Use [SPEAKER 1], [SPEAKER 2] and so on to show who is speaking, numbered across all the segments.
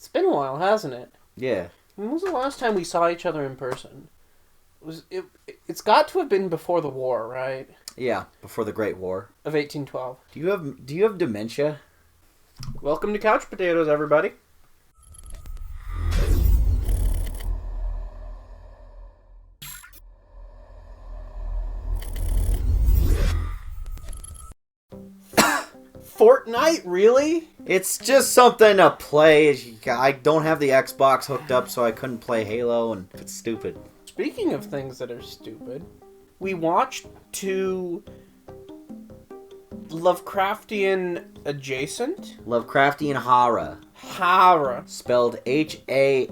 [SPEAKER 1] It's been a while, hasn't it?
[SPEAKER 2] Yeah.
[SPEAKER 1] When was the last time we saw each other in person? It's got to have been before the war, right?
[SPEAKER 2] Yeah, before the Great War.
[SPEAKER 1] Of 1812.
[SPEAKER 2] Do you have dementia?
[SPEAKER 1] Welcome to Couch Potatoes, everybody. Fortnite, really?
[SPEAKER 2] It's just something to play. I don't have the Xbox hooked up, so I couldn't play Halo, and it's stupid.
[SPEAKER 1] Speaking of things that are stupid, we watched two Lovecraftian adjacent?
[SPEAKER 2] Lovecraftian horror.
[SPEAKER 1] Horror.
[SPEAKER 2] Spelled H-A-H-R-A-H.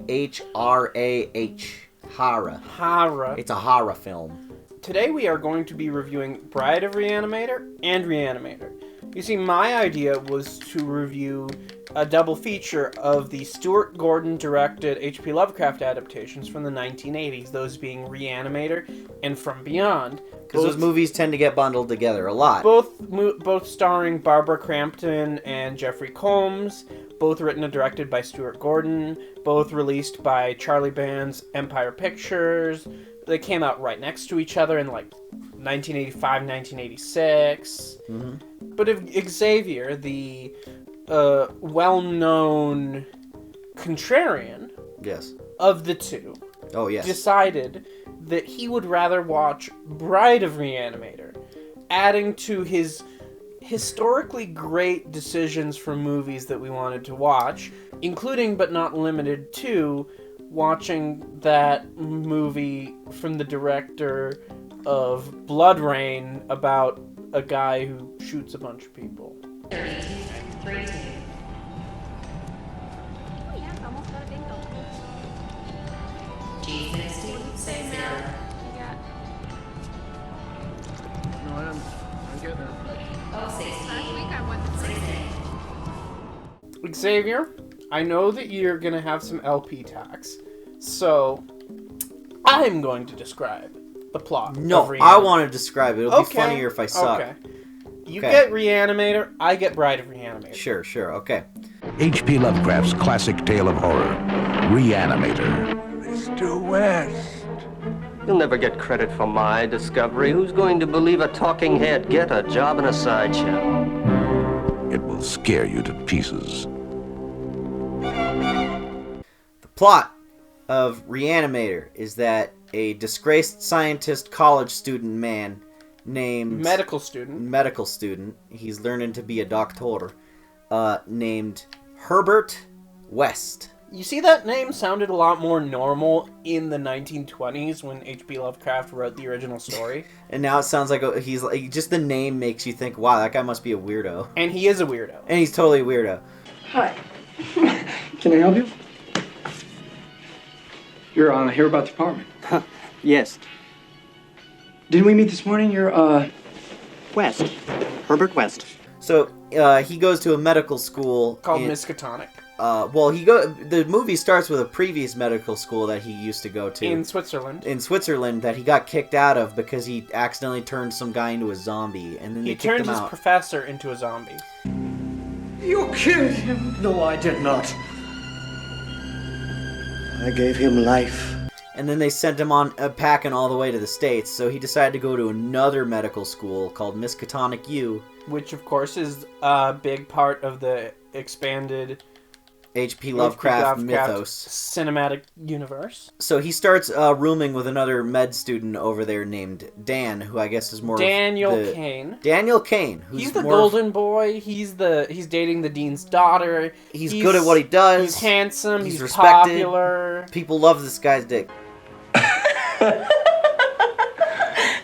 [SPEAKER 2] Horror.
[SPEAKER 1] Horror.
[SPEAKER 2] It's a horror film.
[SPEAKER 1] Today we are going to be reviewing Bride of Re-Animator and Re-Animator. You see, my idea was to review a double feature of the Stuart Gordon-directed H.P. Lovecraft adaptations from the 1980s, those being Re-Animator and From Beyond.
[SPEAKER 2] Because those movies tend to get bundled together a lot.
[SPEAKER 1] Both starring Barbara Crampton and Jeffrey Combs, both written and directed by Stuart Gordon, both released by Charlie Band's Empire Pictures. They came out right next to each other in like 1985, 1986. Mm-hmm. But if Xavier, the well-known contrarian of the two, decided that he would rather watch Bride of Re-Animator, adding to his historically great decisions for movies that we wanted to watch, including but not limited to watching that movie from the director of Blood Rain about a guy who shoots a bunch of people.
[SPEAKER 3] 32. G60, say zero.
[SPEAKER 4] No, I'm getting it.
[SPEAKER 3] Oh, 16.
[SPEAKER 5] Last week I went to
[SPEAKER 3] 16.
[SPEAKER 1] Xavier, I know that you're going to have some LP tax, so I'm going to describe the plot.
[SPEAKER 2] No, I want to describe it. It'll be funnier if I suck.
[SPEAKER 1] Okay. You get Re-Animator, I get Bride of Re-Animator.
[SPEAKER 2] Sure, okay.
[SPEAKER 6] H.P. Lovecraft's classic tale of horror, Re-Animator.
[SPEAKER 4] Mr. West.
[SPEAKER 7] You'll never get credit for my discovery. Who's going to believe a talking head? Get a job in a sideshow.
[SPEAKER 6] It will scare you to pieces.
[SPEAKER 2] The plot of Re-Animator is that a disgraced scientist college student man named...
[SPEAKER 1] Medical student.
[SPEAKER 2] He's learning to be a doctor. Named Herbert West.
[SPEAKER 1] You see, that name sounded a lot more normal in the 1920s when H.P. Lovecraft wrote the original story.
[SPEAKER 2] And now it sounds like he's like, just the name makes you think, wow, that guy must be a weirdo.
[SPEAKER 1] And he is a weirdo.
[SPEAKER 2] And he's totally a weirdo.
[SPEAKER 8] Hi. Can I help you? You're here about the apartment.
[SPEAKER 9] Yes.
[SPEAKER 8] Didn't we meet this morning? You're,
[SPEAKER 9] West. Herbert West.
[SPEAKER 2] So, he goes to a medical school
[SPEAKER 1] called Miskatonic.
[SPEAKER 2] The movie starts with a previous medical school that he used to go to.
[SPEAKER 1] In Switzerland,
[SPEAKER 2] that he got kicked out of because he accidentally turned some guy into a zombie, and then they kicked him out.
[SPEAKER 1] He turned his professor into a zombie.
[SPEAKER 8] You killed him!
[SPEAKER 9] No, I did not. I gave him life.
[SPEAKER 2] And then they sent him on packing all the way to the States, so he decided to go to another medical school called Miskatonic U.
[SPEAKER 1] Which, of course, is a big part of the expanded
[SPEAKER 2] H.P. Lovecraft mythos.
[SPEAKER 1] Cinematic universe.
[SPEAKER 2] So he starts rooming with another med student over there named Dan, who I guess is more
[SPEAKER 1] Daniel Kane.
[SPEAKER 2] Daniel Kane.
[SPEAKER 1] He's the golden boy. He's dating the dean's daughter.
[SPEAKER 2] He's good at what he does.
[SPEAKER 1] He's handsome. He's
[SPEAKER 2] respected.
[SPEAKER 1] Popular.
[SPEAKER 2] People love this guy's dick.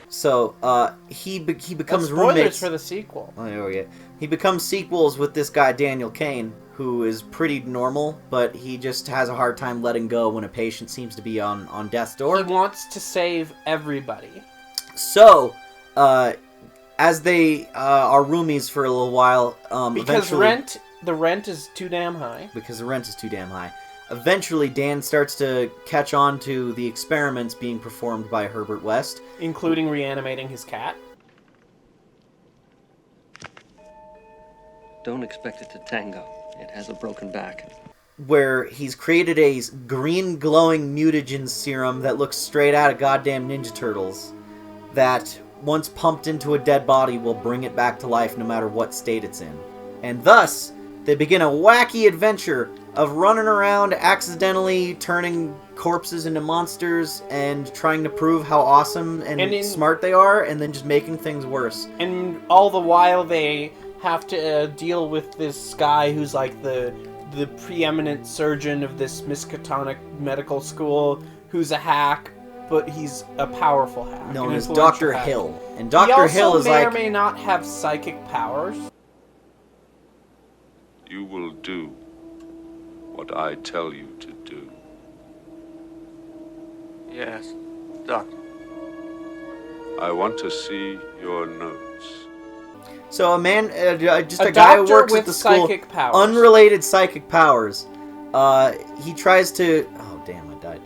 [SPEAKER 2] So he becomes roommates
[SPEAKER 1] for the sequel.
[SPEAKER 2] Oh yeah. He becomes sequels with this guy Daniel Kane, who is pretty normal, but he just has a hard time letting go when a patient seems to be on death's door.
[SPEAKER 1] He wants to save everybody.
[SPEAKER 2] So, as they are roomies for a little while,
[SPEAKER 1] because the rent is too damn high.
[SPEAKER 2] Eventually, Dan starts to catch on to the experiments being performed by Herbert West.
[SPEAKER 1] Including reanimating his cat.
[SPEAKER 7] Don't expect it to tango. It has a broken back.
[SPEAKER 2] where he's created a green glowing mutagen serum that looks straight out of goddamn Ninja Turtles that, once pumped into a dead body, will bring it back to life no matter what state it's in. And thus, they begin a wacky adventure of running around accidentally turning corpses into monsters and trying to prove how awesome and smart they are, and then just making things worse.
[SPEAKER 1] And all the while they have to deal with this guy who's like the preeminent surgeon of this Miskatonic medical school, who's a hack, but he's a powerful hack.
[SPEAKER 2] Known as Dr. Hill. And Dr. Hill is
[SPEAKER 1] like... He
[SPEAKER 2] may
[SPEAKER 1] or may not have psychic powers.
[SPEAKER 5] You will do what I tell you to do.
[SPEAKER 7] Yes, Doctor.
[SPEAKER 5] I want to see your notes.
[SPEAKER 2] So a guy who works at the school, unrelated psychic powers. He tries to... Oh, damn, I died.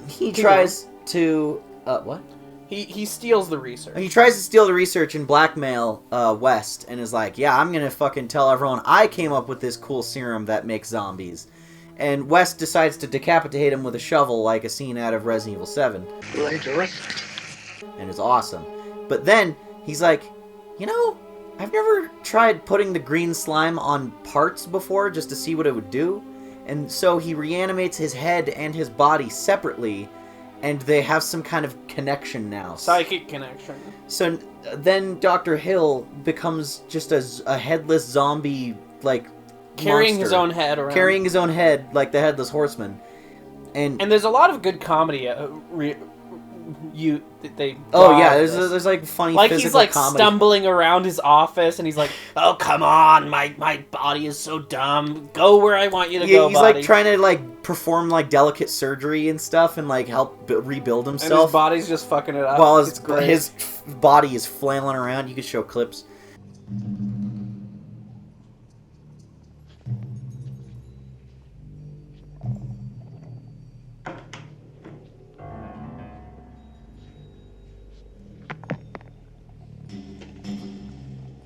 [SPEAKER 2] He tries to... What?
[SPEAKER 1] He steals the research.
[SPEAKER 2] He tries to steal the research and blackmail West, and is like, yeah, I'm gonna fucking tell everyone I came up with this cool serum that makes zombies. And West decides to decapitate him with a shovel, like a scene out of Resident Evil 7.
[SPEAKER 4] Dangerous.
[SPEAKER 2] And it's awesome. But then, he's like, you know, I've never tried putting the green slime on parts before just to see what it would do. And so he reanimates his head and his body separately, and they have some kind of connection now.
[SPEAKER 1] Psychic connection.
[SPEAKER 2] So then Dr. Hill becomes just a headless zombie, like,
[SPEAKER 1] carrying
[SPEAKER 2] monster.
[SPEAKER 1] His own head around.
[SPEAKER 2] Carrying his own head, like the Headless Horseman. And
[SPEAKER 1] there's a lot of good comedy.
[SPEAKER 2] There's like funny
[SPEAKER 1] like
[SPEAKER 2] physical
[SPEAKER 1] he's like
[SPEAKER 2] comedy.
[SPEAKER 1] Stumbling around his office, and he's like, "Oh, come on, my body is so dumb. Go where I want you to go."
[SPEAKER 2] He's
[SPEAKER 1] body.
[SPEAKER 2] like trying to like perform like delicate surgery and stuff, and like help rebuild himself.
[SPEAKER 1] And his body's just fucking it up.
[SPEAKER 2] While his body is flailing around. You could show clips.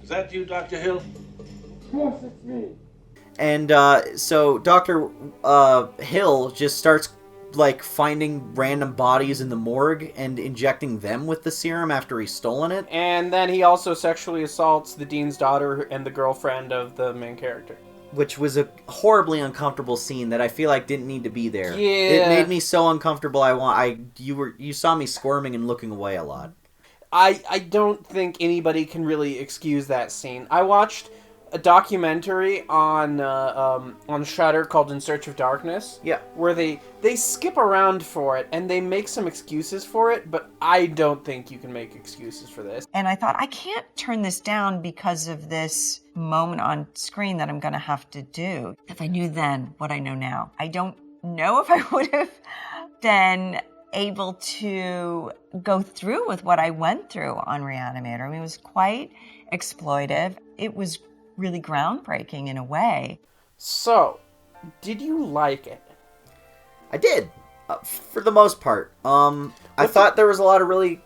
[SPEAKER 4] Is that you, Dr. Hill?
[SPEAKER 8] Yes, it's me.
[SPEAKER 2] And so Dr. Hill just starts like finding random bodies in the morgue and injecting them with the serum after he's stolen it.
[SPEAKER 1] And then he also sexually assaults the dean's daughter and the girlfriend of the main character.
[SPEAKER 2] Which was a horribly uncomfortable scene that I feel like didn't need to be there.
[SPEAKER 1] Yeah.
[SPEAKER 2] It made me so uncomfortable. You saw me squirming and looking away a lot.
[SPEAKER 1] I don't think anybody can really excuse that scene. I watched a documentary on Shudder called In Search of Darkness.
[SPEAKER 2] Yeah.
[SPEAKER 1] Where they skip around for it and they make some excuses for it, but I don't think you can make excuses for this.
[SPEAKER 10] And I thought, I can't turn this down because of this moment on screen that I'm going to have to do. If I knew then what I know now, I don't know if I would have been able to go through with what I went through on Re-Animator. I mean, it was quite exploitive. It was really groundbreaking in a way.
[SPEAKER 1] So, did you like it?
[SPEAKER 2] I did, for the most part. I thought there was a lot of really...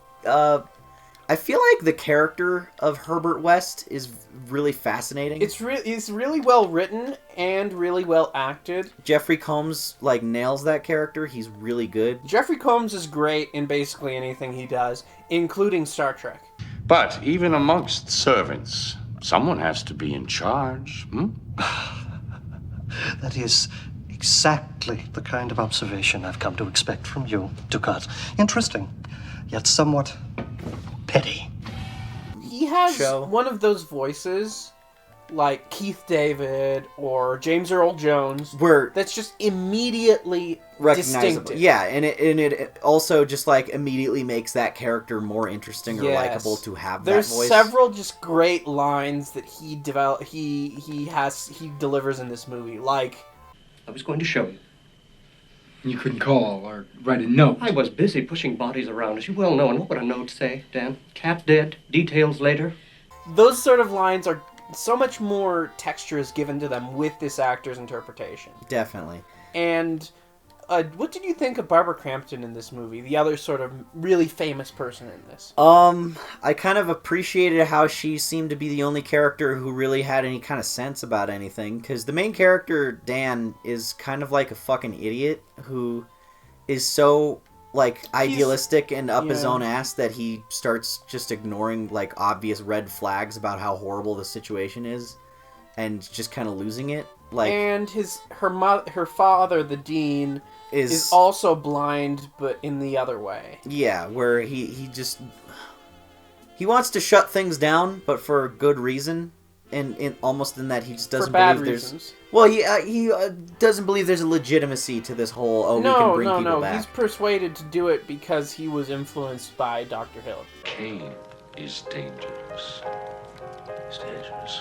[SPEAKER 2] I feel like the character of Herbert West is really fascinating.
[SPEAKER 1] It's really well written and really well acted.
[SPEAKER 2] Jeffrey Combs like nails that character. He's really good.
[SPEAKER 1] Jeffrey Combs is great in basically anything he does, including Star Trek.
[SPEAKER 6] But even amongst servants, someone has to be in charge.
[SPEAKER 9] That is exactly the kind of observation I've come to expect from you, Ducat. Interesting, yet somewhat petty.
[SPEAKER 1] He has one of those voices, like Keith David or James Earl Jones, that's just immediately distinctive.
[SPEAKER 2] Yeah, and it also just like immediately makes that character more interesting or likable to have that voice.
[SPEAKER 1] There's several just great lines that he delivers in this movie. Like,
[SPEAKER 7] I was going to show you.
[SPEAKER 8] You couldn't call or write a note.
[SPEAKER 7] I was busy pushing bodies around, as you well know. And what would a note say, Dan? Cat dead, details later.
[SPEAKER 1] Those sort of lines are so much more texture is given to them with this actor's interpretation.
[SPEAKER 2] Definitely.
[SPEAKER 1] And what did you think of Barbara Crampton in this movie? The other sort of really famous person in this.
[SPEAKER 2] I kind of appreciated how she seemed to be the only character who really had any kind of sense about anything. Because the main character, Dan, is kind of like a fucking idiot who is so, like, idealistic and up his own ass that he starts just ignoring, like, obvious red flags about how horrible the situation is and just kind of losing it. Like, and
[SPEAKER 1] her father, the dean, is also blind, but in the other way.
[SPEAKER 2] Yeah, where he wants to shut things down, but for good reason, and almost in that he just doesn't believe
[SPEAKER 1] reasons.
[SPEAKER 2] He doesn't believe there's a legitimacy to this whole we can bring people back.
[SPEAKER 1] He's persuaded to do it because he was influenced by Dr. Hill.
[SPEAKER 5] Cain is dangerous. He's dangerous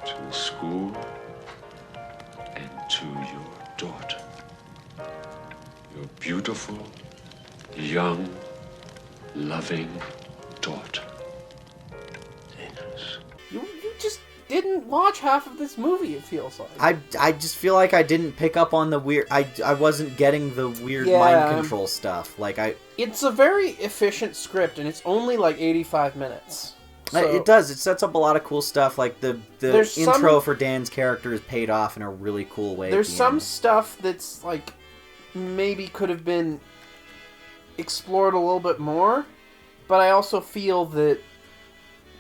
[SPEAKER 5] to the school and to your daughter. Your beautiful, young, loving daughter. Dangerous.
[SPEAKER 1] You just didn't watch half of this movie, it feels like.
[SPEAKER 2] I just feel like I didn't pick up on the weird... I wasn't getting the weird mind control stuff.
[SPEAKER 1] It's a very efficient script, and it's only like 85 minutes.
[SPEAKER 2] So, it does. It sets up a lot of cool stuff. Like, the intro for Dan's character is paid off in a really cool way.
[SPEAKER 1] There's some stuff that's, like, maybe could have been explored a little bit more, but I also feel that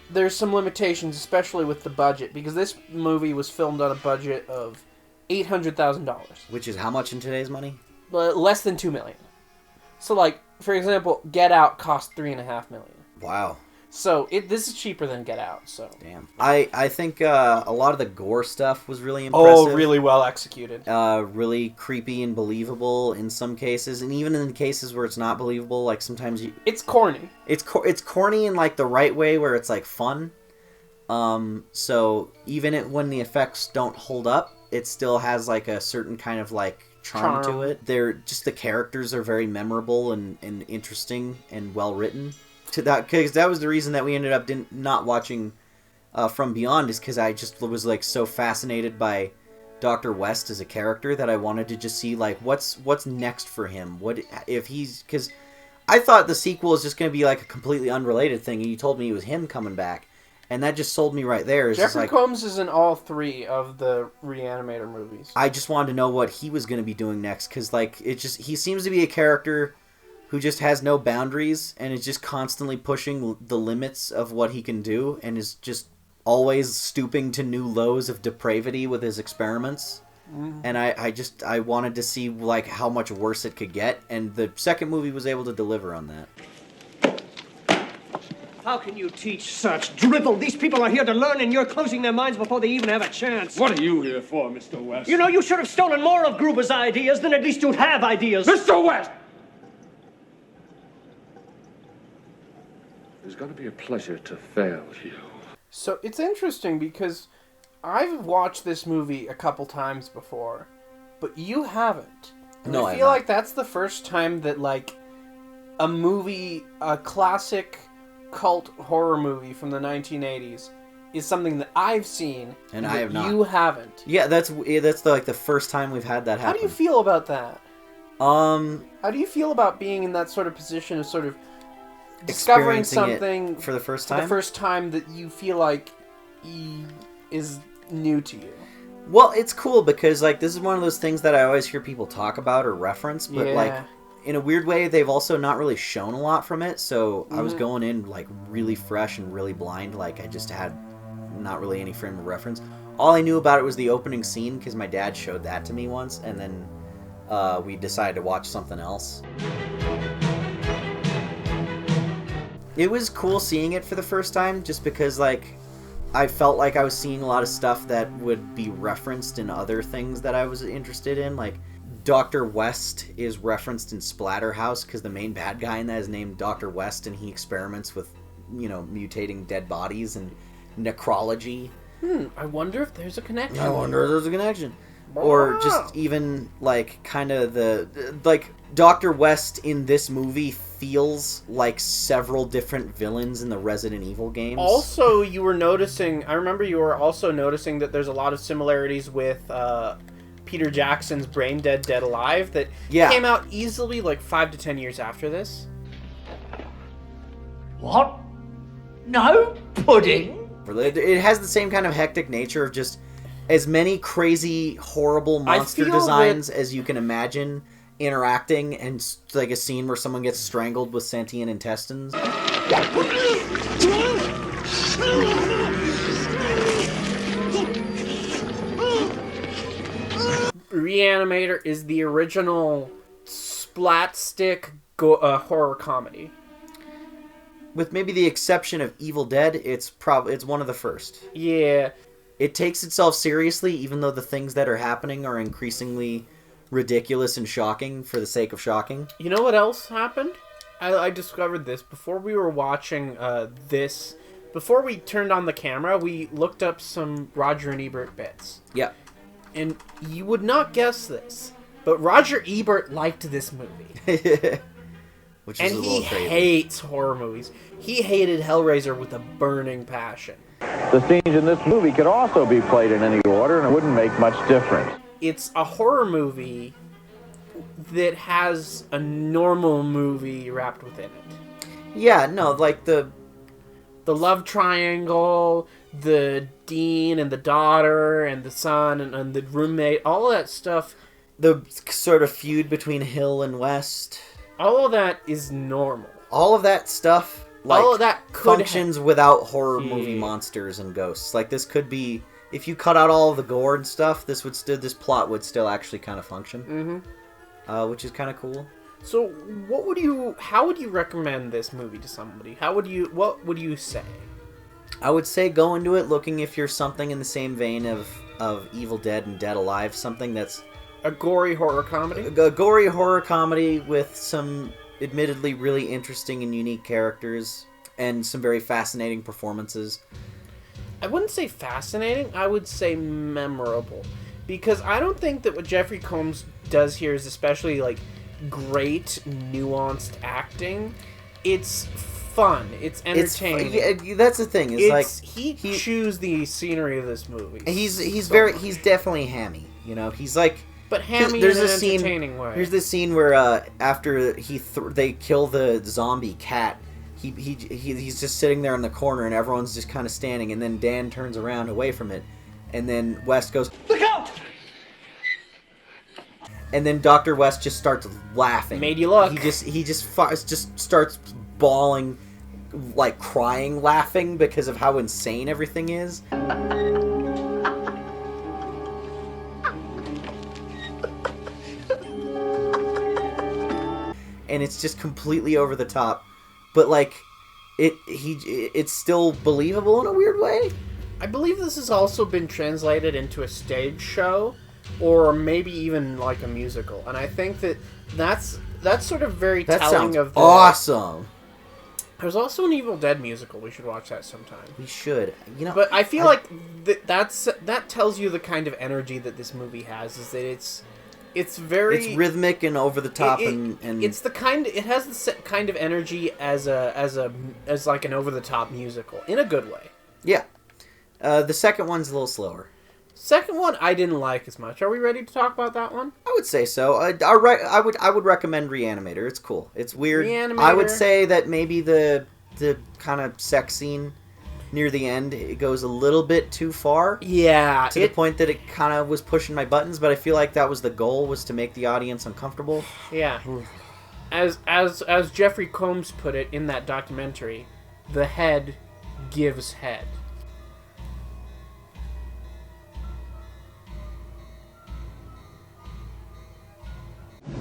[SPEAKER 1] there's some limitations, especially with the budget, because this movie was filmed on a budget of $800,000.
[SPEAKER 2] Which is how much in today's money?
[SPEAKER 1] Less than $2 million. So, like, for example, Get Out cost $3.5 million.
[SPEAKER 2] Wow.
[SPEAKER 1] So, this is cheaper than Get Out, so...
[SPEAKER 2] Damn. I think a lot of the gore stuff was really impressive.
[SPEAKER 1] Oh, really well executed.
[SPEAKER 2] Really creepy and believable in some cases, and even in the cases where it's not believable, like, sometimes you...
[SPEAKER 1] It's corny.
[SPEAKER 2] It's corny in, like, the right way, where it's, like, fun. So, even when the effects don't hold up, it still has, like, a certain kind of, like, charm to it. The characters are very memorable and interesting and well-written. Because that was the reason that we ended up not watching From Beyond, is because I just was like so fascinated by Dr. West as a character that I wanted to just see like what's next for him. What if he's, because I thought the sequel was just going to be like a completely unrelated thing, and you told me it was him coming back, and that just sold me right there.
[SPEAKER 1] Jeffrey Combs is in all 3 of the Re-Animator movies.
[SPEAKER 2] I just wanted to know what he was going to be doing next, because like he seems to be a character who just has no boundaries and is just constantly pushing the limits of what he can do, and is just always stooping to new lows of depravity with his experiments. Mm-hmm. And I wanted to see like how much worse it could get, and the second movie was able to deliver on that.
[SPEAKER 11] How can you teach such drivel? These people are here to learn, and you're closing their minds before they even have a chance.
[SPEAKER 4] What are you here for, Mr. West?
[SPEAKER 11] You know, you should have stolen more of Gruber's ideas, then at least you'd have ideas.
[SPEAKER 4] Mr. West! It's going to be a pleasure to fail you.
[SPEAKER 1] So it's interesting because I've watched this movie a couple times before, but you haven't. And
[SPEAKER 2] no,
[SPEAKER 1] I feel like that's the first time that like a classic cult horror movie from the 1980s is something that I've seen
[SPEAKER 2] and I have not.
[SPEAKER 1] You haven't.
[SPEAKER 2] Yeah, that's the first time we've had that happen.
[SPEAKER 1] How do you feel about that?
[SPEAKER 2] How
[SPEAKER 1] do you feel about being in that sort of position of sort of discovering something
[SPEAKER 2] for the first time?
[SPEAKER 1] The first time that you feel like is new to you.
[SPEAKER 2] Well, it's cool because like this is one of those things that I always hear people talk about or reference, but like in a weird way they've also not really shown a lot from it. So I was going in like really fresh and really blind. Like I just had not really any frame of reference. All I knew about it was the opening scene because my dad showed that to me once, and then we decided to watch something else. It was cool seeing it for the first time, just because, like, I felt like I was seeing a lot of stuff that would be referenced in other things that I was interested in. Like, Dr. West is referenced in Splatterhouse, because the main bad guy in that is named Dr. West, and he experiments with, you know, mutating dead bodies and necrology.
[SPEAKER 1] I wonder if there's a connection.
[SPEAKER 2] Or just even, like, kind of like, Dr. West in this movie feels like several different villains in the Resident Evil games.
[SPEAKER 1] Also, I remember you were also noticing that there's a lot of similarities with Peter Jackson's Brain Dead, Dead Alive that came out easily like 5 to 10 years after this.
[SPEAKER 11] What? No pudding?
[SPEAKER 2] It has the same kind of hectic nature of just as many crazy, horrible monster designs as you can imagine interacting, and like a scene where someone gets strangled with sentient intestines.
[SPEAKER 1] Re-Animator is the original splat-stick horror comedy.
[SPEAKER 2] With maybe the exception of Evil Dead, it's one of the first.
[SPEAKER 1] Yeah.
[SPEAKER 2] It takes itself seriously, even though the things that are happening are increasingly ridiculous and shocking for the sake of shocking.
[SPEAKER 1] You know what else happened? I discovered this before we were watching this. Before we turned on the camera, we looked up some Roger and Ebert bits.
[SPEAKER 2] Yeah.
[SPEAKER 1] And you would not guess this, but Roger Ebert liked this movie.
[SPEAKER 2] Which is a little crazy.
[SPEAKER 1] He hates horror movies. He hated Hellraiser with a burning passion.
[SPEAKER 12] The scenes in this movie could also be played in any order, and it wouldn't make much difference.
[SPEAKER 1] It's a horror movie that has a normal movie wrapped within it.
[SPEAKER 2] Yeah, no, like the
[SPEAKER 1] love triangle, the dean and the daughter and the son and the roommate, all that stuff.
[SPEAKER 2] The sort of feud between Hill and West.
[SPEAKER 1] All of that is normal.
[SPEAKER 2] All of that stuff, like,
[SPEAKER 1] all of that
[SPEAKER 2] functions without horror movie monsters and ghosts. Like, this could be, if you cut out all of the gore and stuff, this plot would still actually kind of function. Mm-hmm. Which is kind of cool.
[SPEAKER 1] So, how would you recommend this movie to somebody? What would you say?
[SPEAKER 2] I would say go into it looking if you're something in the same vein of Evil Dead and Dead Alive, something that's
[SPEAKER 1] a gory horror comedy?
[SPEAKER 2] A gory horror comedy with some admittedly really interesting and unique characters and some very fascinating performances.
[SPEAKER 1] I wouldn't say fascinating, I would say memorable. Because I don't think that what Jeffrey Combs does here is especially, like, great, nuanced acting. It's fun. It's entertaining.
[SPEAKER 2] That's the thing.
[SPEAKER 1] He chews the scenery of this movie.
[SPEAKER 2] He's definitely hammy. You know, he's like.
[SPEAKER 1] But hammy in an entertaining way.
[SPEAKER 2] Here's this scene where after they kill the zombie cat, he's just sitting there in the corner and everyone's just kind of standing, and then Dan turns around away from it, and then West goes, "Look out!" And then Dr. West just starts laughing.
[SPEAKER 1] Made you look.
[SPEAKER 2] He just starts bawling, like crying, laughing because of how insane everything is. And it's just completely over the top, but like, it's still believable in a weird way.
[SPEAKER 1] I believe this has also been translated into a stage show, or maybe even like a musical. And I think that's sort of very telling of the...
[SPEAKER 2] awesome.
[SPEAKER 1] There's also an Evil Dead musical. We should watch that sometime.
[SPEAKER 2] We should. You know,
[SPEAKER 1] but I feel like that tells you the kind of energy that this movie has. Is that it's
[SPEAKER 2] rhythmic and over the top, and
[SPEAKER 1] it's the kind. It has the kind of energy as like an over the top musical in a good way.
[SPEAKER 2] Yeah. The second one's a little slower.
[SPEAKER 1] Second one I didn't like as much. Are we ready to talk about that one?
[SPEAKER 2] I would say so. I would recommend Re-Animator. It's cool. It's weird.
[SPEAKER 1] Re-Animator.
[SPEAKER 2] I would say that maybe the kind of sex scene near the end, it goes a little bit too far.
[SPEAKER 1] Yeah.
[SPEAKER 2] To the point that it kind of was pushing my buttons, but I feel like that was the goal, was to make the audience uncomfortable.
[SPEAKER 1] Yeah. As Jeffrey Combs put it in that documentary, the head gives head.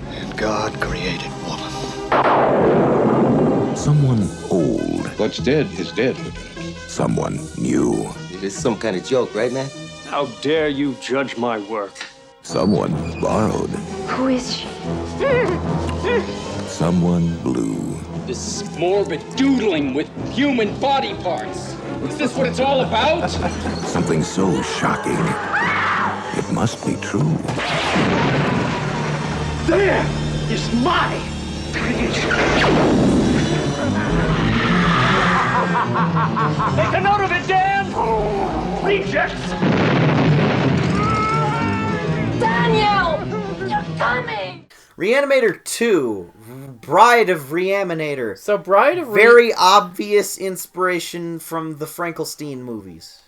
[SPEAKER 13] And God created woman.
[SPEAKER 6] Someone old.
[SPEAKER 4] What's dead is dead, Lieutenant.
[SPEAKER 6] Someone new.
[SPEAKER 7] This is some kind of joke, right, man?
[SPEAKER 11] How dare you judge my work?
[SPEAKER 6] Someone borrowed.
[SPEAKER 3] Who is she?
[SPEAKER 6] Someone blue.
[SPEAKER 14] This morbid doodling with human body parts. Is this what it's all about?
[SPEAKER 6] Something so shocking, it must be true.
[SPEAKER 11] There is my creation. Make a note of it, Dan! Rejects!
[SPEAKER 15] Daniel! You're coming!
[SPEAKER 2] Re-Animator 2, Bride of Re-Animator.
[SPEAKER 1] So Bride of
[SPEAKER 2] Very obvious inspiration from the Frankenstein movies.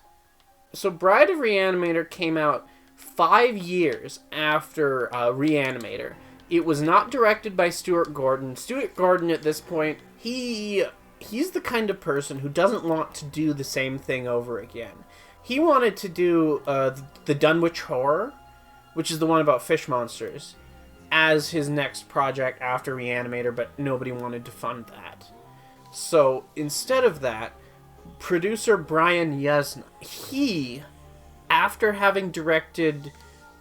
[SPEAKER 1] So Bride of Re-Animator came out 5 years after Re-Animator. It was not directed by Stuart Gordon. Stuart Gordon at this point, he's the kind of person who doesn't want to do the same thing over again. He wanted to do the Dunwich Horror, which is the one about fish monsters, as his next project after Re-Animator, but nobody wanted to fund that. So instead of that, producer Brian Yuzna, he, after having directed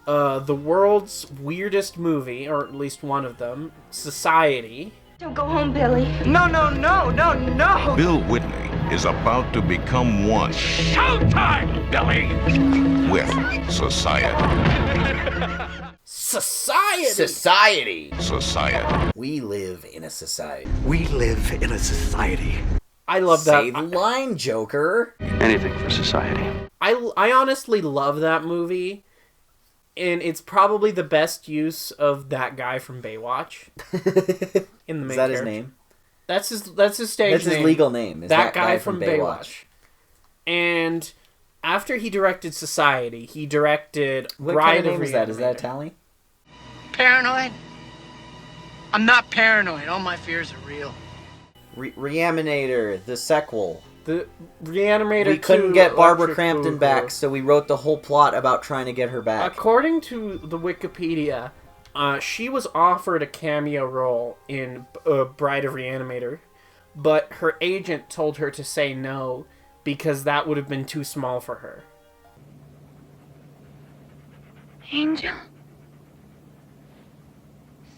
[SPEAKER 1] the world's weirdest movie, or at least one of them, Society...
[SPEAKER 15] Don't go home, Billy.
[SPEAKER 16] No!
[SPEAKER 6] Bill Whitney is about to become one.
[SPEAKER 14] Showtime, Billy!
[SPEAKER 6] With society.
[SPEAKER 1] Society!
[SPEAKER 6] Society.
[SPEAKER 2] We live in a society.
[SPEAKER 9] We live in a society.
[SPEAKER 1] I love that.
[SPEAKER 2] Say the line, Joker.
[SPEAKER 7] Anything for society.
[SPEAKER 1] I honestly love that movie, and it's probably the best use of that guy from Baywatch. In the main
[SPEAKER 2] Is that
[SPEAKER 1] character.
[SPEAKER 2] his name?
[SPEAKER 1] That's his stage name.
[SPEAKER 2] That's his legal name. Is
[SPEAKER 1] that guy from Baywatch. And after he directed Society, he directed
[SPEAKER 2] What
[SPEAKER 1] Bride
[SPEAKER 2] kind of name
[SPEAKER 1] of
[SPEAKER 2] is that? Is that
[SPEAKER 1] Re-Animator.
[SPEAKER 2] Tally?
[SPEAKER 16] Paranoid? I'm not paranoid. All my fears are real.
[SPEAKER 2] Re-Animator, the sequel.
[SPEAKER 1] The Re-Animator.
[SPEAKER 2] We couldn't
[SPEAKER 1] 2
[SPEAKER 2] get Barbara
[SPEAKER 1] Electric
[SPEAKER 2] Crampton
[SPEAKER 1] Boogaloo.
[SPEAKER 2] back, so we wrote the whole plot about trying to get her back.
[SPEAKER 1] According to the Wikipedia, she was offered a cameo role in Bride of Re-Animator, but her agent told her to say no because that would have been too small for her.
[SPEAKER 15] Angel.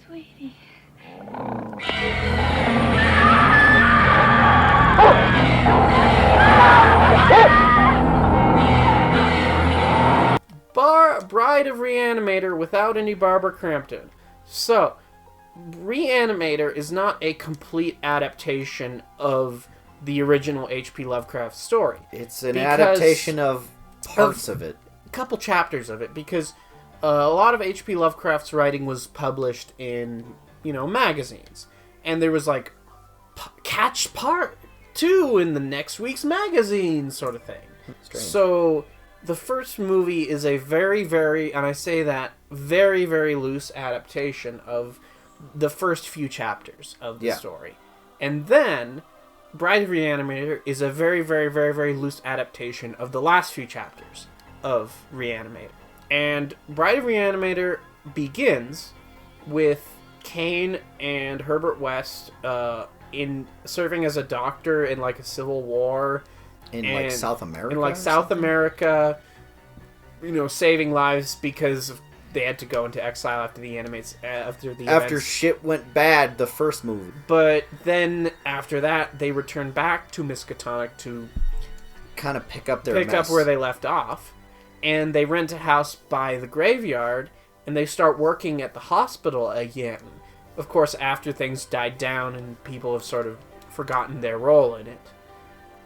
[SPEAKER 15] Sweetie.
[SPEAKER 1] Bride of Re-Animator without any Barbara Crampton. So, Re-Animator is not a complete adaptation of the original H.P. Lovecraft story.
[SPEAKER 2] It's an adaptation of parts of it.
[SPEAKER 1] A couple chapters of it, because a lot of H.P. Lovecraft's writing was published in, magazines. And there was like, catch part 2 in the next week's magazine sort of thing.
[SPEAKER 2] Strange.
[SPEAKER 1] So, the first movie is a very, very, and I say that, very, very loose adaptation of the first few chapters of the story. And then, Bride of Re-Animator is a very, very, very, very loose adaptation of the last few chapters of Re-Animator. And Bride of Re-Animator begins with Kane and Herbert West in serving as a doctor in like a civil war
[SPEAKER 2] in South America.
[SPEAKER 1] In like South America, saving lives because they had to go into exile after the
[SPEAKER 2] After shit went bad the first movie.
[SPEAKER 1] But then after that, they return back to Miskatonic to
[SPEAKER 2] kind of pick up
[SPEAKER 1] where they left off, and they rent a house by the graveyard, and they start working at the hospital again. Of course, after things died down and people have sort of forgotten their role in it.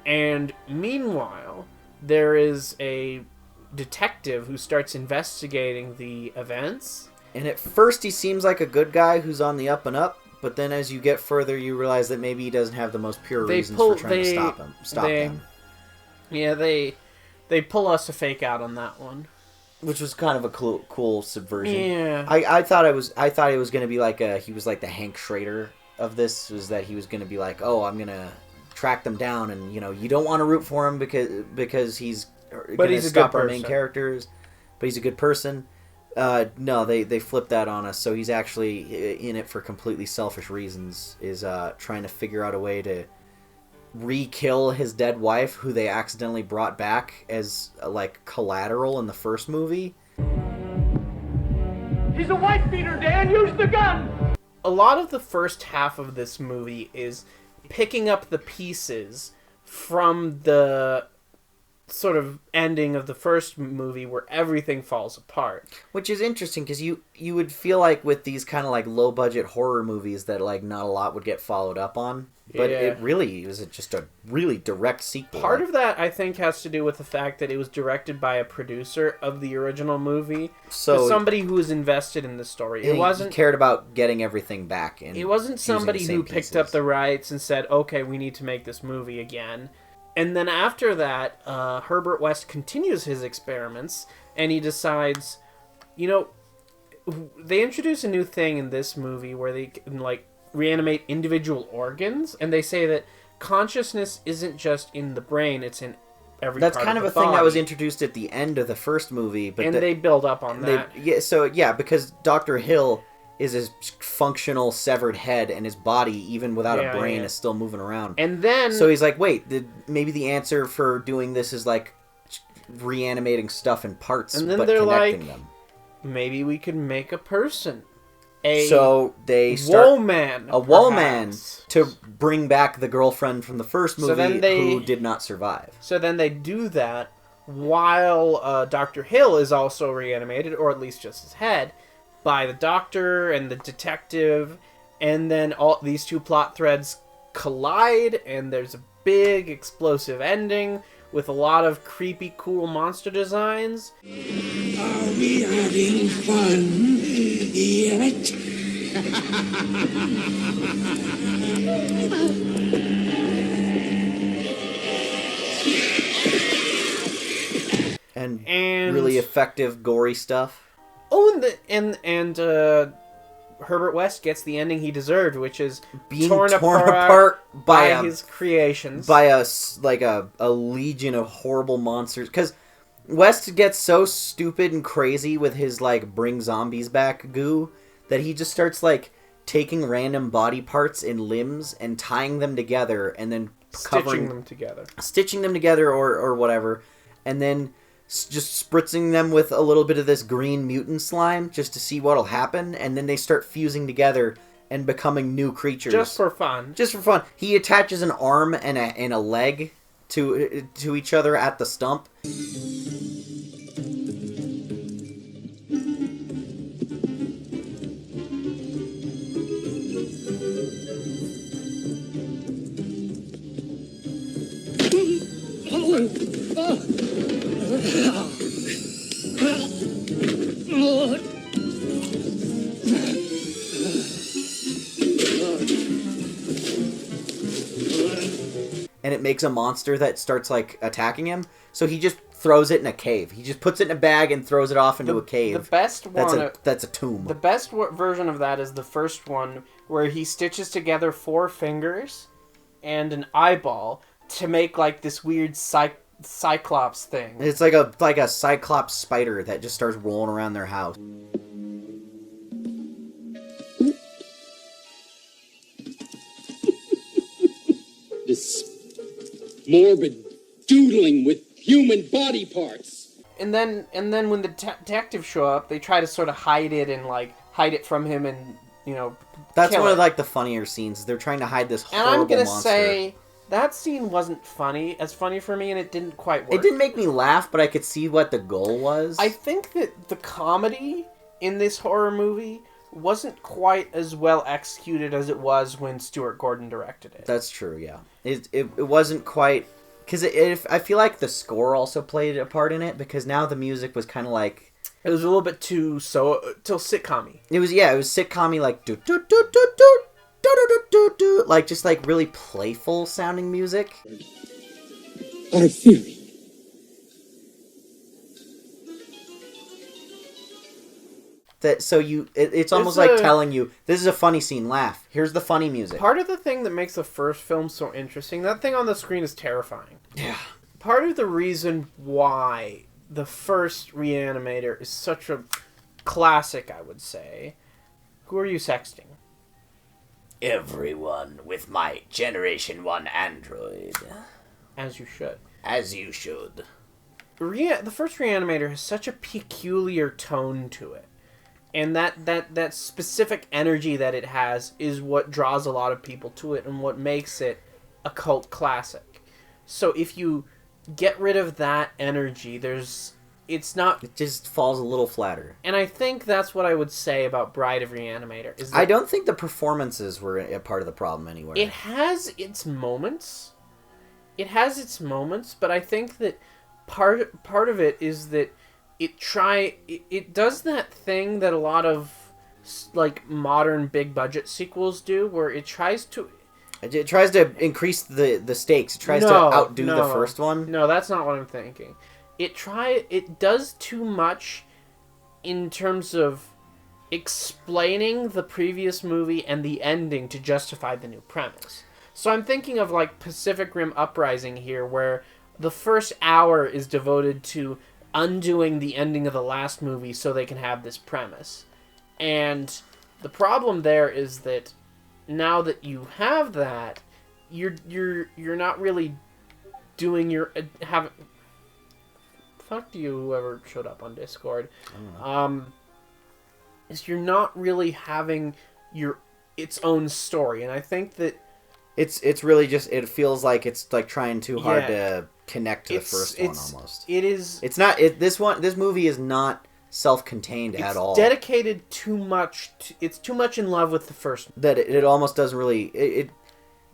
[SPEAKER 1] And meanwhile, there is a detective who starts investigating the events.
[SPEAKER 2] And at first he seems like a good guy who's on the up and up, but then as you get further you realize that maybe he doesn't have the most pure reasons for trying to stop them.
[SPEAKER 1] Yeah, they pull us a fake out on that one.
[SPEAKER 2] Which was kind of a cool subversion.
[SPEAKER 1] Yeah.
[SPEAKER 2] I thought it was going to be like he was like the Hank Schrader of this, was that he was going to be like, "Oh, I'm going to track them down," and you don't want to root for him because he's going to stop our main characters, but he's a good person. No, they flipped that on us. So he's actually in it for completely selfish reasons. Is trying to figure out a way to re-kill his dead wife, who they accidentally brought back as like collateral in the first movie.
[SPEAKER 11] He's a wife beater, Dan. Use the gun.
[SPEAKER 1] A lot of the first half of this movie is picking up the pieces from the sort of ending of the first movie where everything falls apart.
[SPEAKER 2] Which is interesting because you would feel like with these kind of like low budget horror movies that like not a lot would get followed up on. But it really was just a really direct sequel.
[SPEAKER 1] Part of that, I think, has to do with the fact that it was directed by a producer of the original movie. So somebody who was invested in the story. It wasn't
[SPEAKER 2] cared about getting everything back. And
[SPEAKER 1] it wasn't somebody who picked up the rights and said, "Okay, we need to make this movie again." And then after that, Herbert West continues his experiments, and he decides, they introduce a new thing in this movie where they can, like, reanimate individual organs, and they say that consciousness isn't just in the brain, it's in every part of the body.
[SPEAKER 2] That's kind of a thing that was introduced at the end of the first movie. But
[SPEAKER 1] they build up on that.
[SPEAKER 2] Because Dr. Hill is his functional severed head, and his body, even without a brain, is still moving around.
[SPEAKER 1] And then...
[SPEAKER 2] So he's like, wait, maybe the answer for doing this is, like, reanimating stuff in parts,
[SPEAKER 1] and then
[SPEAKER 2] but
[SPEAKER 1] they're
[SPEAKER 2] connecting
[SPEAKER 1] like,
[SPEAKER 2] them.
[SPEAKER 1] Maybe we could make a person.
[SPEAKER 2] So they start a
[SPEAKER 1] woman
[SPEAKER 2] to bring back the girlfriend from the first movie who did not survive.
[SPEAKER 1] So then they do that while Dr. Hill is also reanimated, or at least just his head, by the doctor and the detective, and then all these two plot threads collide, and there's a big explosive ending with a lot of creepy, cool monster designs.
[SPEAKER 17] Are we having fun yet?
[SPEAKER 2] and really effective, gory stuff.
[SPEAKER 1] Oh, and Herbert West gets the ending he deserved, which is
[SPEAKER 2] being torn apart by
[SPEAKER 1] his creations,
[SPEAKER 2] by a legion of horrible monsters. Because West gets so stupid and crazy with his like bring zombies back goo that he just starts like taking random body parts and limbs and tying them together and then
[SPEAKER 1] stitching
[SPEAKER 2] them together or whatever, and then just spritzing them with a little bit of this green mutant slime just to see what'll happen, and then they start fusing together and becoming new creatures.
[SPEAKER 1] Just for fun.
[SPEAKER 2] He attaches an arm and a leg to each other at the stump. And it makes a monster that starts like attacking him. So he just throws it in a cave. He just puts it in a bag and throws it off into a cave.
[SPEAKER 1] The best one...
[SPEAKER 2] That's a tomb.
[SPEAKER 1] The best version of that is the first one, where he stitches together 4 fingers and an eyeball to make like this weird cyclops thing.
[SPEAKER 2] It's like a cyclops spider that just starts rolling around their house.
[SPEAKER 14] This morbid doodling with human body parts.
[SPEAKER 1] And then when the detectives show up, they try to sort of hide it from him, and
[SPEAKER 2] that's one of like the funnier scenes. They're trying to hide this horrible monster.
[SPEAKER 1] And I'm gonna say that scene wasn't funny for me, and it didn't quite work.
[SPEAKER 2] It didn't make me laugh, but I could see what the goal was.
[SPEAKER 1] I think that the comedy in this horror movie wasn't quite as well executed as it was when Stuart Gordon directed it.
[SPEAKER 2] That's true, yeah. It wasn't quite... Because I feel like the score also played a part in it, because now the music was kind of like...
[SPEAKER 1] It was a little bit too sitcom-y.
[SPEAKER 2] It was sitcom-y, like... do-do-do-do-do, like, just like really playful sounding music.
[SPEAKER 17] Our theory.
[SPEAKER 2] It's almost like telling you, this is a funny scene, laugh. Here's the funny music.
[SPEAKER 1] Part of the thing that makes the first film so interesting, that thing on the screen is terrifying.
[SPEAKER 2] Yeah.
[SPEAKER 1] Part of the reason why the first Re-Animator is such a classic, I would say. Who are you sexting?
[SPEAKER 2] Everyone with my Generation 1 Android.
[SPEAKER 1] As you should.
[SPEAKER 2] As you should.
[SPEAKER 1] The first Re-Animator has such a peculiar tone to it. And that specific energy that it has is what draws a lot of people to it and what makes it a cult classic. So if you get rid of that energy. It's not...
[SPEAKER 2] It just falls a little flatter.
[SPEAKER 1] And I think that's what I would say about Bride of Re-Animator. Is that
[SPEAKER 2] I don't think the performances were a part of the problem anywhere.
[SPEAKER 1] It has its moments. But I think that part of it is that it does that thing that a lot of like modern big budget sequels do, where it tries to
[SPEAKER 2] increase the stakes. It tries to outdo the first one.
[SPEAKER 1] No, that's not what I'm thinking. It does too much in terms of explaining the previous movie and the ending to justify the new premise. So I'm thinking of like Pacific Rim Uprising here, where the first hour is devoted to undoing the ending of the last movie so they can have this premise. And the problem there is that now that you have that, you're not really doing your fuck you, whoever showed up on Discord. Is you're not really having its own story, and I think that
[SPEAKER 2] it's really just, it feels like it's like trying too hard to connect to the first one almost.
[SPEAKER 1] It is.
[SPEAKER 2] It's not. This movie is not self-contained at all.
[SPEAKER 1] It's dedicated too much. It's too much in love with the first.
[SPEAKER 2] That it almost doesn't really. It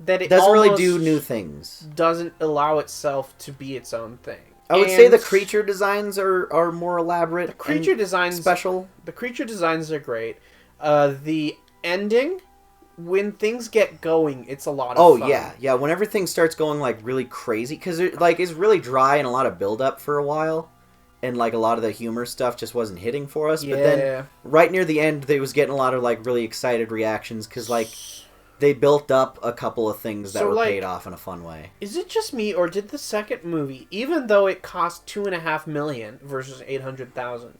[SPEAKER 2] doesn't really do new things.
[SPEAKER 1] Doesn't allow itself to be its own thing.
[SPEAKER 2] I would say the creature designs are more elaborate.
[SPEAKER 1] The creature designs
[SPEAKER 2] special.
[SPEAKER 1] The creature designs are great. The ending, when things get going, it's a lot of fun.
[SPEAKER 2] Yeah. When everything starts going like really crazy, because it's really dry and a lot of build up for a while, and like a lot of the humor stuff just wasn't hitting for us. Yeah. But then right near the end, they was getting a lot of like really excited reactions because like they built up a couple of things that were paid off in a fun way.
[SPEAKER 1] Is it just me, or did the second movie, even though it cost $2.5 million versus $800,000,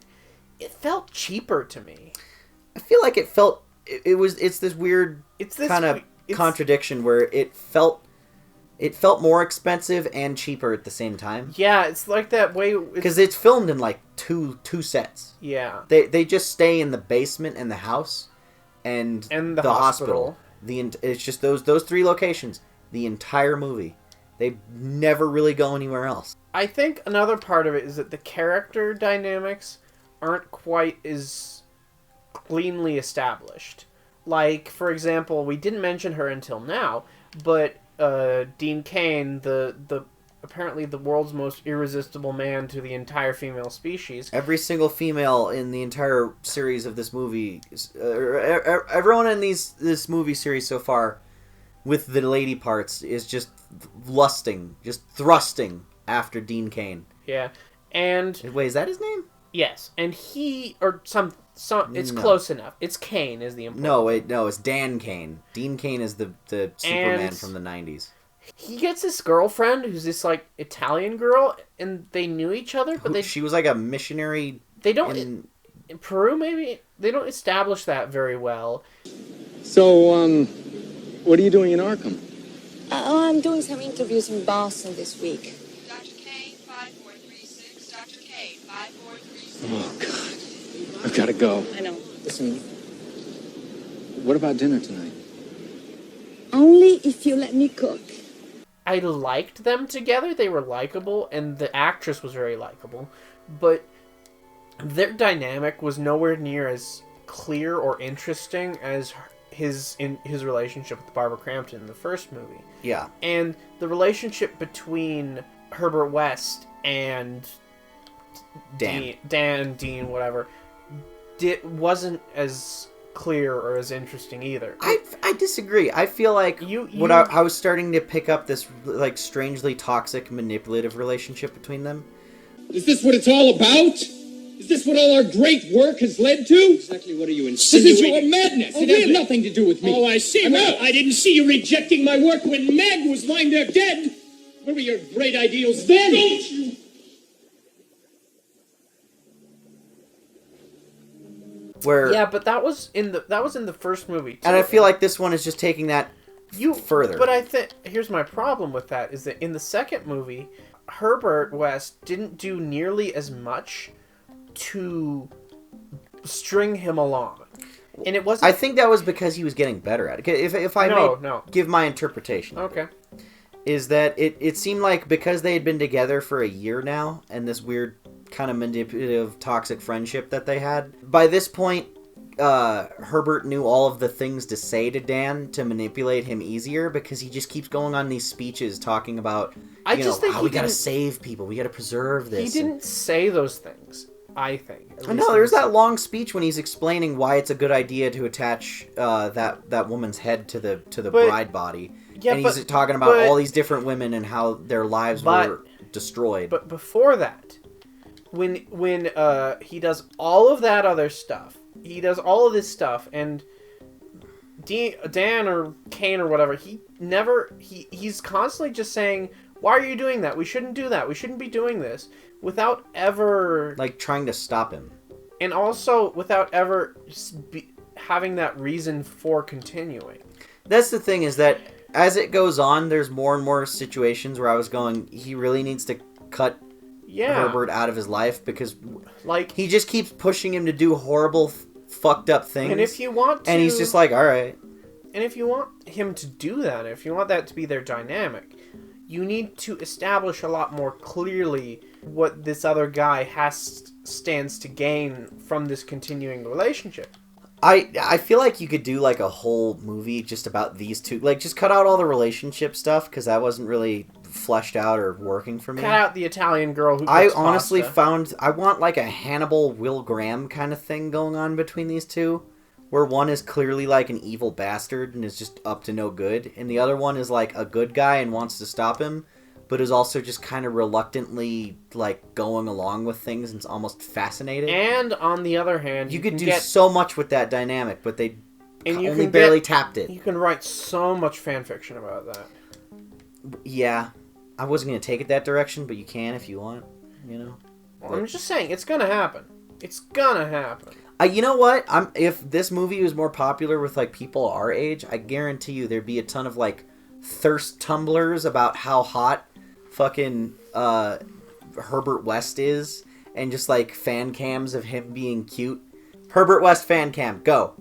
[SPEAKER 1] it felt cheaper to me?
[SPEAKER 2] I feel like it felt it's this weird kind of contradiction where it felt more expensive and cheaper at the same time.
[SPEAKER 1] Yeah, it's like that way
[SPEAKER 2] because it's filmed in like two sets.
[SPEAKER 1] Yeah,
[SPEAKER 2] they just stay in the basement and the house and the hospital. It's just those three locations the entire movie. They never really go anywhere else.
[SPEAKER 1] I think another part of it is that the character dynamics aren't quite as cleanly established. Like, for example, we didn't mention her until now, but Dean Cain, the apparently the world's most irresistible man to the entire female species.
[SPEAKER 2] Every single female in the entire series of this movie, everyone in this movie series so far, with the lady parts, is just thrusting after Dean Cain.
[SPEAKER 1] Yeah, and
[SPEAKER 2] wait, is that his name?
[SPEAKER 1] Yes, and it's close enough. It's Cain is the important.
[SPEAKER 2] No, it's Dan Cain. Dean Cain is the Superman from the 90s.
[SPEAKER 1] He gets this girlfriend who's this like Italian girl, and they knew each other, but
[SPEAKER 2] she was like a missionary.
[SPEAKER 1] They don't in Peru, maybe they don't establish that very well.
[SPEAKER 18] So, what are you doing in Arkham?
[SPEAKER 15] I'm doing some interviews in Boston this week.
[SPEAKER 3] Dr. K, 5436. Dr. K, 5436.
[SPEAKER 18] Oh God, I've got to go.
[SPEAKER 15] I know.
[SPEAKER 18] Listen, what about dinner tonight?
[SPEAKER 15] Only if you let me cook.
[SPEAKER 1] I liked them together. They were likable, and the actress was very likable. But their dynamic was nowhere near as clear or interesting as his relationship with Barbara Crampton in the first movie.
[SPEAKER 2] Yeah.
[SPEAKER 1] And the relationship between Herbert West and Dean, whatever, wasn't as clear or as interesting either.
[SPEAKER 2] I disagree. I feel like I was starting to pick up this like strangely toxic, manipulative relationship between them.
[SPEAKER 17] Is this what it's all about? Is this what all our great work has led to?
[SPEAKER 11] Exactly what are you insinuating?
[SPEAKER 17] This is your madness.
[SPEAKER 11] Oh,
[SPEAKER 17] it
[SPEAKER 11] really?
[SPEAKER 17] has nothing to do with me.
[SPEAKER 11] Oh, I see.
[SPEAKER 17] I didn't see you rejecting my work when Meg was lying there dead. Where were your great ideals then? Don't you?
[SPEAKER 1] Yeah, but that was in the first movie too.
[SPEAKER 2] And I feel like this one is just taking that further.
[SPEAKER 1] But I think here's my problem with that is that in the second movie, Herbert West didn't do nearly as much to string him along. And it wasn't.
[SPEAKER 2] I think that was because he was getting better at it. If I may give my interpretation.
[SPEAKER 1] Okay.
[SPEAKER 2] is that it seemed like because they had been together for a year now, and this weird kind of manipulative, toxic friendship that they had, by this point, Herbert knew all of the things to say to Dan to manipulate him easier, because he just keeps going on these speeches talking about, how we gotta save people, we gotta preserve this.
[SPEAKER 1] He didn't say those things, I think.
[SPEAKER 2] No, there's that long speech when he's explaining why it's a good idea to attach that woman's head to the bride body. Yeah, and he's talking about all these different women and how their lives were destroyed.
[SPEAKER 1] But before that, when he does all of that other stuff, he does all of this stuff, and Dan or Kane or whatever, he's constantly just saying, why are you doing that? We shouldn't do that. We shouldn't be doing this. Without ever...
[SPEAKER 2] trying to stop him.
[SPEAKER 1] And also without ever having that reason for continuing.
[SPEAKER 2] That's the thing, is that as it goes on, there's more and more situations where I was going, he really needs to cut Herbert out of his life, because he just keeps pushing him to do horrible, fucked up things.
[SPEAKER 1] And if you want to...
[SPEAKER 2] And he's just like, alright.
[SPEAKER 1] And if you want him to do that, if you want that to be their dynamic, you need to establish a lot more clearly what this other guy stands to gain from this continuing relationship.
[SPEAKER 2] I feel like you could do a whole movie just about these two. Just cut out all the relationship stuff, because that wasn't really fleshed out or working for me.
[SPEAKER 1] Cut out the Italian girl who cooks
[SPEAKER 2] I honestly
[SPEAKER 1] pasta.
[SPEAKER 2] found I want a Hannibal Will Graham kind of thing going on between these two, where one is clearly an evil bastard and is just up to no good, and the other one is a good guy and wants to stop him, but is also just kind of reluctantly going along with things and is almost fascinated.
[SPEAKER 1] And on the other hand,
[SPEAKER 2] you could do so much with that dynamic, but they only barely tapped it.
[SPEAKER 1] You can write so much fan fiction about that.
[SPEAKER 2] Yeah, I wasn't going to take it that direction, but you can if you want,
[SPEAKER 1] Well, I'm just saying, it's going to happen. It's going to happen.
[SPEAKER 2] You know what? If this movie was more popular with people our age, I guarantee you there'd be a ton of thirst tumblers about how hot fucking Herbert West is, and just fan cams of him being cute. Herbert West fan cam, go.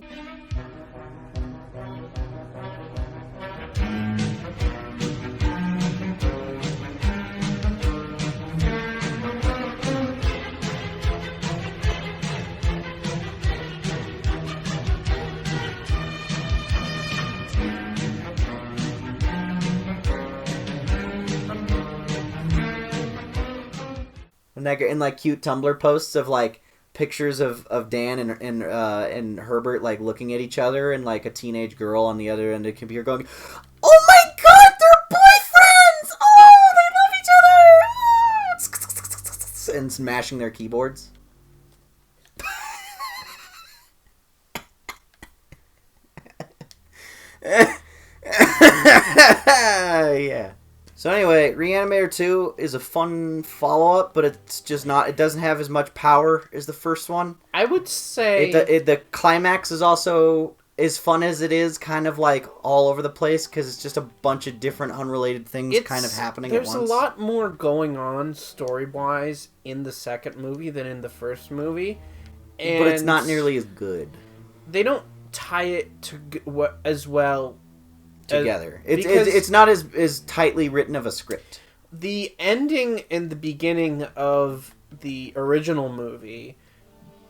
[SPEAKER 2] And cute Tumblr posts of pictures of Dan and Herbert looking at each other, and a teenage girl on the other end of the computer going, "Oh my god, they're boyfriends! Oh, they love each other!" and smashing their keyboards. Yeah. So anyway, Re-Animator 2 is a fun follow-up, but it's just not... It doesn't have as much power as the first one.
[SPEAKER 1] I would say...
[SPEAKER 2] The climax is also, as fun as it is, kind of all over the place, because it's just a bunch of different unrelated things kind of happening at once.
[SPEAKER 1] There's a lot more going on, story-wise, in the second movie than in the first movie. And
[SPEAKER 2] but it's not nearly as good.
[SPEAKER 1] They don't tie it to as well...
[SPEAKER 2] together. It's not as tightly written of a script.
[SPEAKER 1] The ending and the beginning of the original movie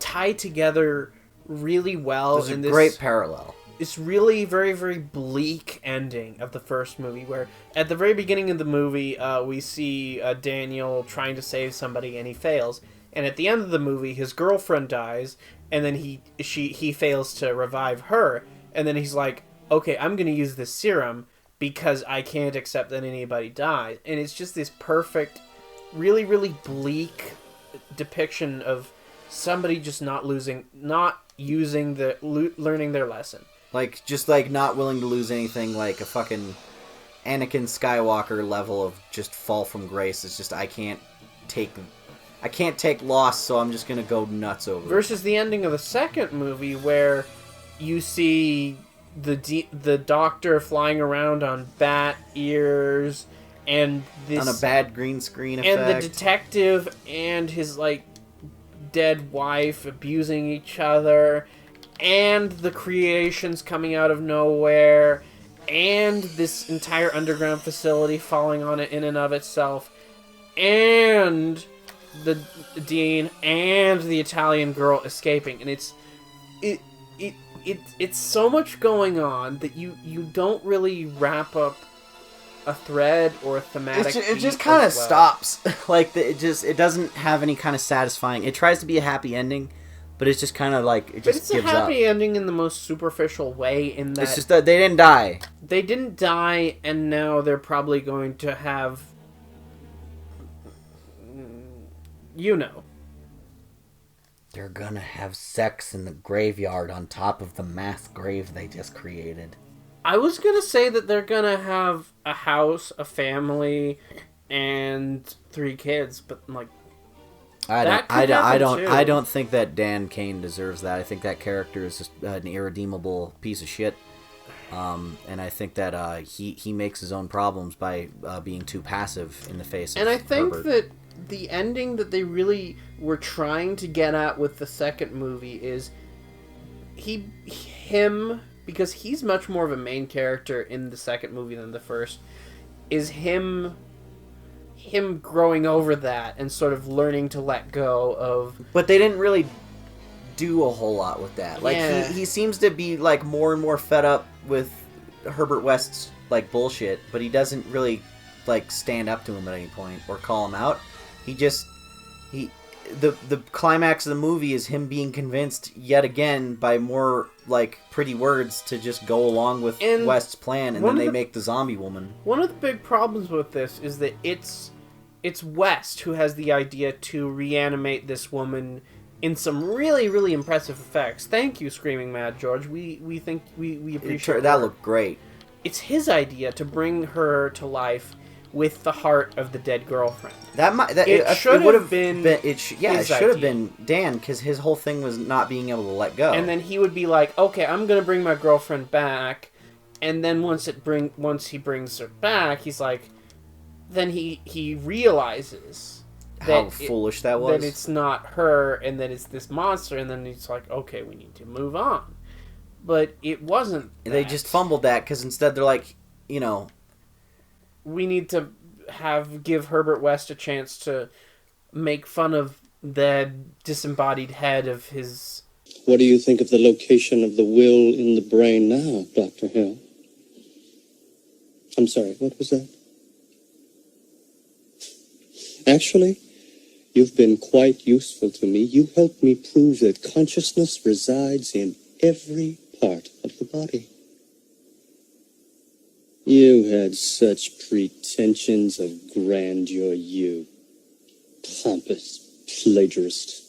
[SPEAKER 1] tie together really well.
[SPEAKER 2] There's a great parallel.
[SPEAKER 1] It's really very, very bleak ending of the first movie, where at the very beginning of the movie, we see Daniel trying to save somebody and he fails. And at the end of the movie, his girlfriend dies, and then he fails to revive her, and then he's like, okay, I'm going to use this serum because I can't accept that anybody dies. And it's just this perfect, really, really bleak depiction of somebody just learning their lesson.
[SPEAKER 2] Just not willing to lose anything, a fucking Anakin Skywalker level of just fall from grace. It's just, I can't take loss, so I'm just going to go nuts over it.
[SPEAKER 1] Versus the ending of the second movie, where you see... the doctor flying around on bat ears, and this...
[SPEAKER 2] on a bad green screen effect.
[SPEAKER 1] And the detective and his, dead wife abusing each other, and the creations coming out of nowhere, and this entire underground facility falling on it in and of itself, and the dean and the Italian girl escaping, and it's so much going on that you don't really wrap up a thread or a thematic.
[SPEAKER 2] It just kind of stops. Like it doesn't have any kind of satisfying. It tries to be a happy ending, but it's just kind of like it just gives up.
[SPEAKER 1] It's a happy ending in the most superficial way. In that
[SPEAKER 2] it's just that they didn't die.
[SPEAKER 1] They didn't die, and now they're probably going to have,
[SPEAKER 2] They're gonna have sex in the graveyard on top of the mass grave they just created.
[SPEAKER 1] I was gonna say that they're gonna have a house, a family, and 3 kids, but like,
[SPEAKER 2] I don't think that Dan Cain deserves that. I think that character is just an irredeemable piece of shit. And I think that he makes his own problems by being too passive in the face of
[SPEAKER 1] And I think
[SPEAKER 2] Herbert.
[SPEAKER 1] that the ending that they really were trying to get at with the second movie is him, because he's much more of a main character in the second movie than the first, is him growing over that and sort of learning to let go of...
[SPEAKER 2] But they didn't really do a whole lot with that. Like,
[SPEAKER 1] Yeah.
[SPEAKER 2] he seems to be, like, more and more fed up with Herbert West's, like, bullshit, but he doesn't really, like, stand up to him at any point or call him out. The climax of the movie is him being convinced yet again by more, like, pretty words to just go along with West's plan, and then they make the zombie woman.
[SPEAKER 1] One of the big problems with this is that it's West who has the idea to reanimate this woman in some really, really impressive effects. Thank you, Screaming Mad George. We think we appreciate
[SPEAKER 2] that. Looked great.
[SPEAKER 1] It's his idea to bring her to life with the heart of the dead girlfriend.
[SPEAKER 2] It should have been Dan, because his whole thing was not being able to let go.
[SPEAKER 1] And then he would be like, "Okay, I'm gonna bring my girlfriend back," and then once he brings her back, he's like, then he realizes
[SPEAKER 2] how foolish that was.
[SPEAKER 1] That it's not her, and that it's this monster, and then he's like, "Okay, we need to move on." But it wasn't that.
[SPEAKER 2] They just fumbled that, because instead they're like,
[SPEAKER 1] we need to give Herbert West a chance to make fun of the disembodied head of his...
[SPEAKER 19] What do you think of the location of the will in the brain now, Dr. Hill? I'm sorry, what was that? Actually, you've been quite useful to me. You helped me prove that consciousness resides in every part of the body. You had such pretensions of grandeur, you pompous plagiarist.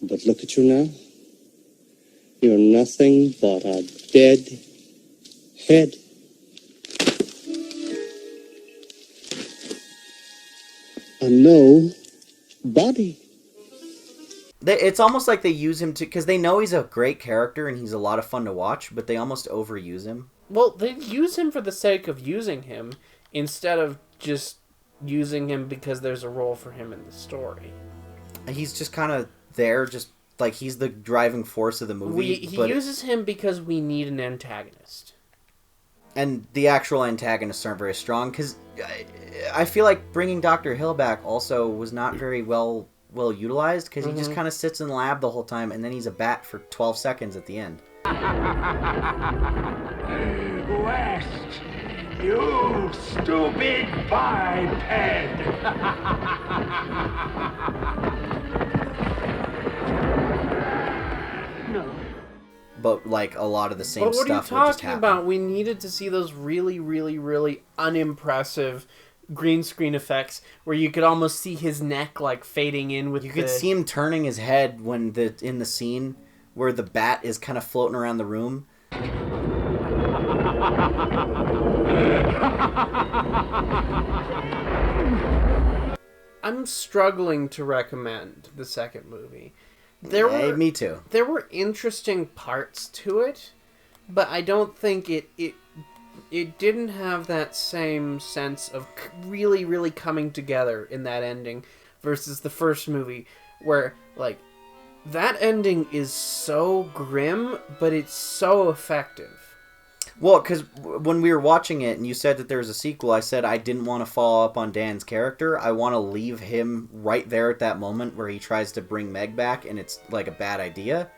[SPEAKER 19] But look at you now. You're nothing but a dead head. A no body.
[SPEAKER 2] It's almost like they use him because they know he's a great character and he's a lot of fun to watch, but they almost overuse him.
[SPEAKER 1] Well, they use him for the sake of using him instead of just using him because there's a role for him in the story.
[SPEAKER 2] He's just kind of there, just like he's the driving force of the movie.
[SPEAKER 1] He uses him because we need an antagonist.
[SPEAKER 2] And the actual antagonists aren't very strong, because I feel like bringing Dr. Hill back also was not very well utilized, because he just kind of sits in the lab the whole time, and then he's a bat for 12 seconds at the end.
[SPEAKER 17] West, you stupid biped!
[SPEAKER 1] No.
[SPEAKER 2] But like a lot of the same stuff.
[SPEAKER 1] But what are you talking about? We needed to see those really, really, really unimpressive green screen effects where you could almost see his neck like fading in with.
[SPEAKER 2] You could see him turning his head when in the scene where the bat is kind of floating around the room.
[SPEAKER 1] I'm struggling to recommend the second movie.
[SPEAKER 2] Me too.
[SPEAKER 1] There were interesting parts to it, but I don't think it didn't have that same sense of really, really coming together in that ending versus the first movie, where like that ending is so grim, but it's so effective.
[SPEAKER 2] Well, because when we were watching it and you said that there was a sequel, I said I didn't want to follow up on Dan's character. I want to leave him right there at that moment where he tries to bring Meg back and it's like a bad idea.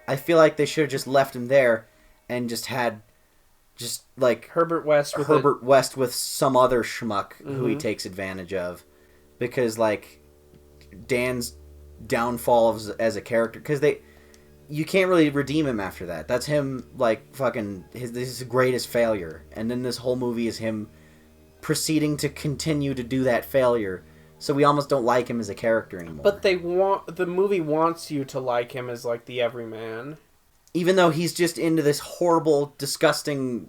[SPEAKER 2] I feel like they should have just left him there and just had like
[SPEAKER 1] Herbert West
[SPEAKER 2] with some other schmuck who he takes advantage of. Because like Dan's downfall as a character, because you can't really redeem him after that. That's him, like, fucking... this is his greatest failure. And then this whole movie is him proceeding to continue to do that failure. So we almost don't like him as a character anymore.
[SPEAKER 1] But the movie wants you to like him as, like, the everyman.
[SPEAKER 2] Even though he's just into this horrible, disgusting,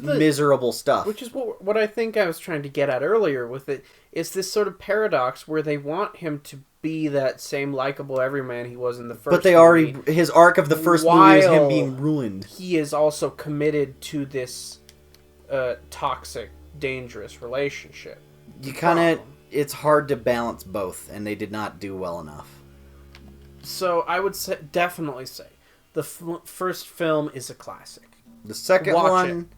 [SPEAKER 2] miserable stuff.
[SPEAKER 1] Which is what I think I was trying to get at earlier with it. It's this sort of paradox where they want him to be that same likable everyman he was in the first movie.
[SPEAKER 2] But his arc of the first movie is him being ruined.
[SPEAKER 1] He is also committed to this toxic, dangerous relationship.
[SPEAKER 2] It's hard to balance both, and they did not do well enough.
[SPEAKER 1] So I would definitely say the first film is a classic.
[SPEAKER 2] The second one,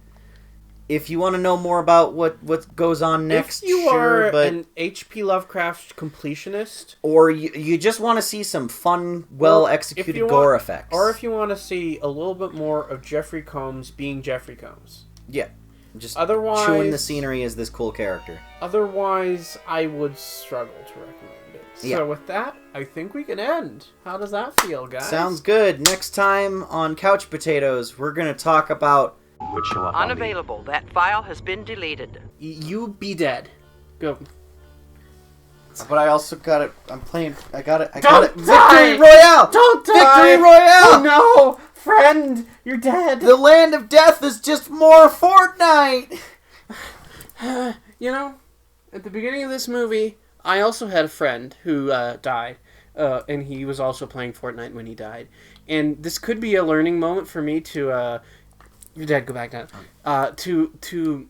[SPEAKER 2] if you want to know more about what goes on next,
[SPEAKER 1] if you are an H.P. Lovecraft completionist,
[SPEAKER 2] or you just want to see some fun, well-executed gore effects,
[SPEAKER 1] or if you want to see a little bit more of Jeffrey Combs being Jeffrey Combs,
[SPEAKER 2] just chewing the scenery as this cool character.
[SPEAKER 1] Otherwise, I would struggle to recommend it. So with that, I think we can end. How does that feel, guys?
[SPEAKER 2] Sounds good. Next time on Couch Potatoes, we're going to talk about...
[SPEAKER 20] Unavailable. That file has been deleted.
[SPEAKER 1] You be dead. Go.
[SPEAKER 2] But I also got it. I'm playing... I got it.
[SPEAKER 1] Victory
[SPEAKER 2] Royale!
[SPEAKER 1] Don't die!
[SPEAKER 2] Victory Royale!
[SPEAKER 1] Oh no! Friend, you're dead.
[SPEAKER 2] The land of death is just more Fortnite!
[SPEAKER 1] You know, at the beginning of this movie, I also had a friend who died, and he was also playing Fortnite when he died. And this could be a learning moment for me to, you're dead, go back down, to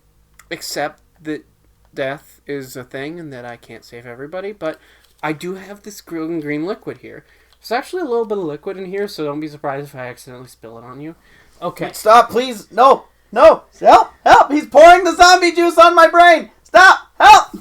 [SPEAKER 1] accept that death is a thing and that I can't save everybody, but I do have this green liquid here. There's actually a little bit of liquid in here, so don't be surprised if I accidentally spill it on you. Okay.
[SPEAKER 2] Stop, please. No. Help. He's pouring the zombie juice on my brain. Stop. Help.